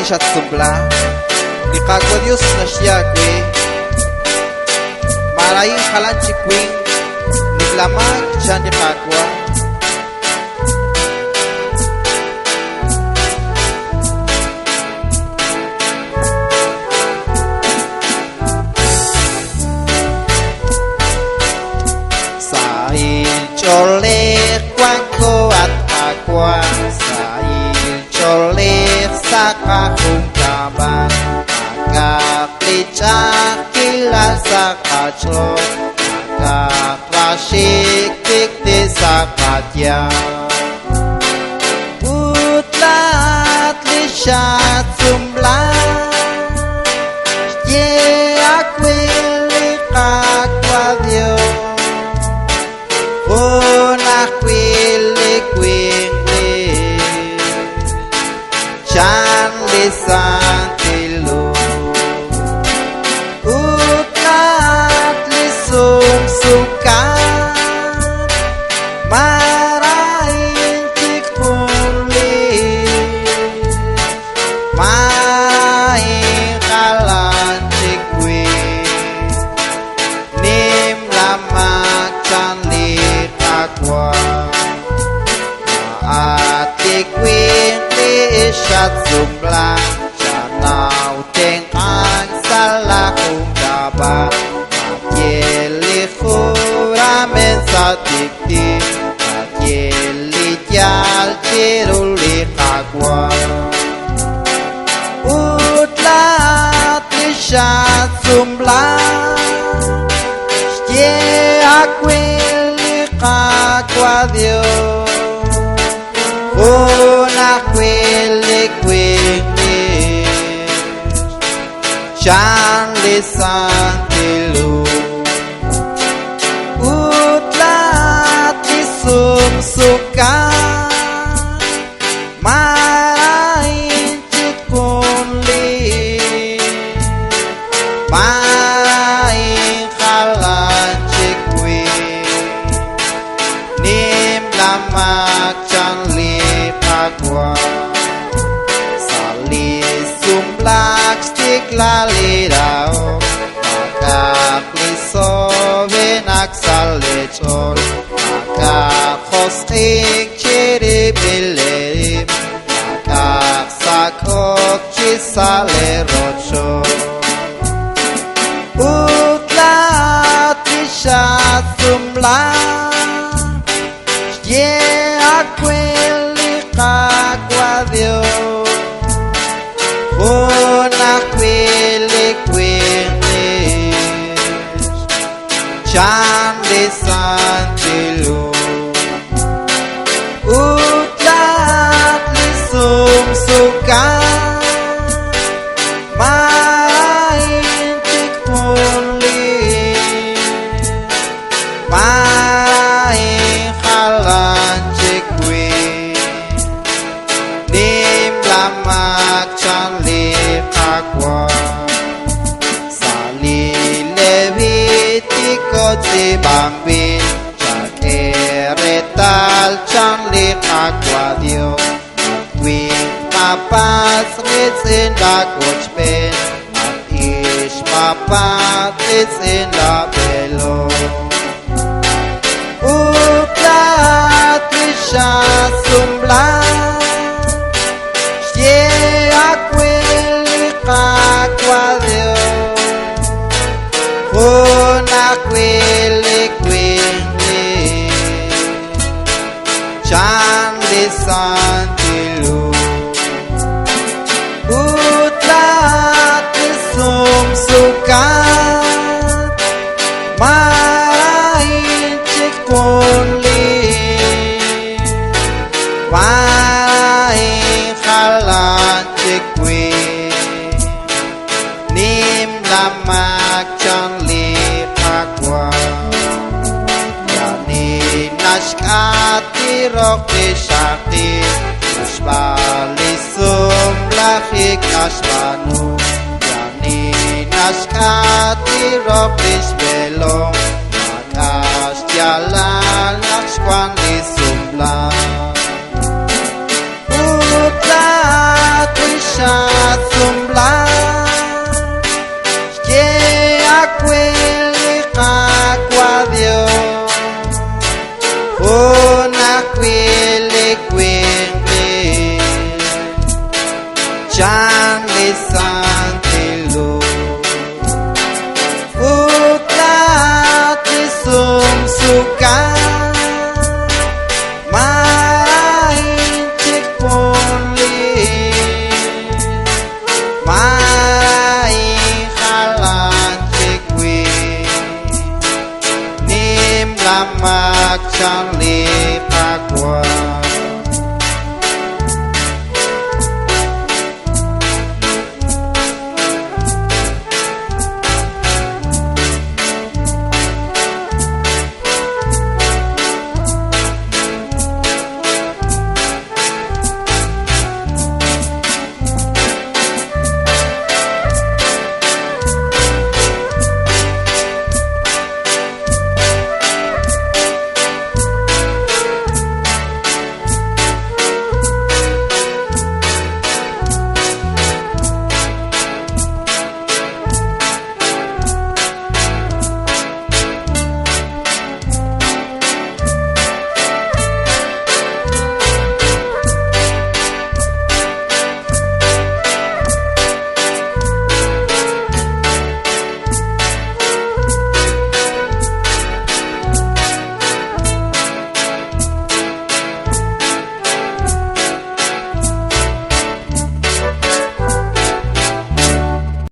shat sumbla ni kagwa Dios na siya kwe malaying kalan chikwing niglamag siya ni kagwa sahil colek wangko at agwa sahil colek sa kahungkaban agaklicak kila sa kaclok agaklasik dikti sa katya utlat lisyat sumblang ye akwili kakwa Dios Una kwili kwili Chan lisan tilu Utlat lisum sukan Marahin tikuli Mahin kalan tikwi Nim lamak chan agwa atik wing lisyat sumblang canau tengkan salah ungkaban yeli khuramen satikti yeli jal ciruli agwa utlat lisyat sumblang ye akwili kakwa Dios una kwili kwili chan lisan tilu utlat lisum sukan marahin cikun li main kalan cikwi nim lamak chan li pagwa sali sumblak stik lali rao agak liso venak salecol agak hosting ciri bilerim agak sakok cisale rocho utlat lisyat sumblang ye akwili kakwa Dios una kwili kwili chan lisan tilu utlat lisum sukan main cikuli main kalan cikwi nim lamak chan li akwa sali levitiko bambin cakeretal chan li akwa Dios wing papas ritsin da kochpen ish papat ritsin da belo utlat lisyat sumblang ye akwili kakwa Dios una kwili kwili chan lisan tilu utlat lisum sukan marahin cikun li mahin kalan cikwi nim lamak chan li pagwa yani nashkati rok dishakti nashbalisum lahik nashbanu yani nashkati rok dishbelong makas jalan nakskwan disumlah utlat lisyat main cek poli main halan cek wi nim lamak cang li pakwa